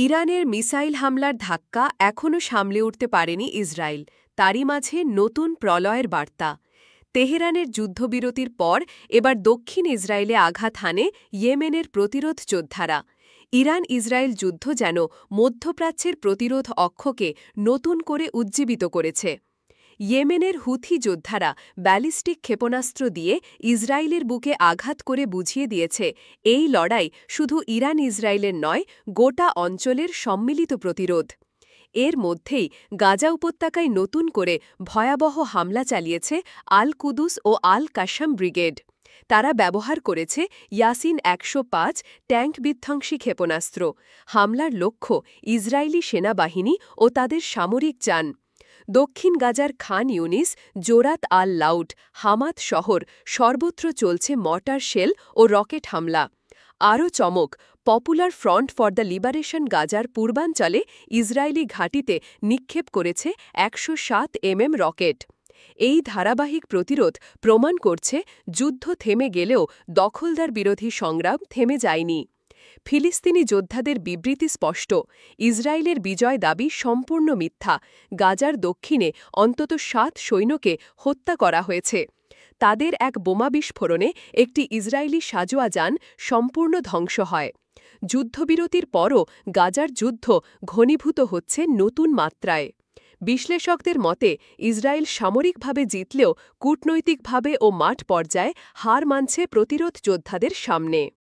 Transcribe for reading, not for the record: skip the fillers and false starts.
ইরানের মিসাইল হামলার ধাক্কা এখনও সামলে উঠতে পারেনি ইসরায়েল, তারই মাঝে নতুন প্রলয়ের বার্তা। তেহরানের যুদ্ধবিরতির পর এবার দক্ষিণ ইসরায়েলে আঘাত হানে ইয়েমেনের প্রতিরোধ যোদ্ধারা। ইরান ইসরায়েল যুদ্ধ যেন মধ্যপ্রাচ্যের প্রতিরোধ অক্ষকে নতুন করে উজ্জীবিত করেছে। ইয়েমেনের হুথি যোদ্ধারা ব্যালিস্টিক ক্ষেপণাস্ত্র দিয়ে ইসরায়েলের বুকে আঘাত করে বুঝিয়ে দিয়েছে এই লড়াই শুধু ইরান ইসরায়েলের নয়, গোটা অঞ্চলের সম্মিলিত প্রতিরোধ। এর মধ্যেই গাজা উপত্যকায় নতুন করে ভয়াবহ হামলা চালিয়েছে আল কুদুস ও আল কাশাম ব্রিগেড। তারা ব্যবহার করেছে ইয়াসিন ১০৫ ট্যাঙ্ক বিধ্বংসী ক্ষেপণাস্ত্র। হামলার লক্ষ্য ইসরায়েলি সেনাবাহিনী ও তাদের সামরিক যান। দক্ষিণ গাজার খান ইউনিস, জোরাত আল লাউট, হামাদ শহর সর্বত্র চলছে মর্টার শেল ও রকেট হামলা। আরও চমক, popular front for the liberation গাজার পূর্বাঞ্চলে ইসরায়েলি ঘাঁটিতে নিক্ষেপ করেছে ১০৭ রকেট। এই ধারাবাহিক প্রতিরোধ প্রমাণ করছে যুদ্ধ থেমে গেলেও দখলদার বিরোধী সংগ্রাম থেমে যায়নি। ফিলিস্তিনি যোদ্ধাদের বিবৃতি স্পষ্ট, ইসরায়েলের বিজয় দাবি সম্পূর্ণ মিথ্যা। গাজার দক্ষিণে অন্তত ৭ সৈন্যকে হত্যা করা হয়েছে। তাদের এক বোমা বিস্ফোরণে একটি ইসরায়েলি সাজোয়া যান সম্পূর্ণ ধ্বংস হয়। যুদ্ধবিরতির পরও গাজার যুদ্ধ ঘনীভূত হচ্ছে নতুন মাত্রায়। বিশ্লেষকদের মতে ইসরায়েল সামরিকভাবে জিতলেও কূটনৈতিকভাবে ও মাঠ পর্যায়ে হার মানছে প্রতিরোধ যোদ্ধাদের সামনে।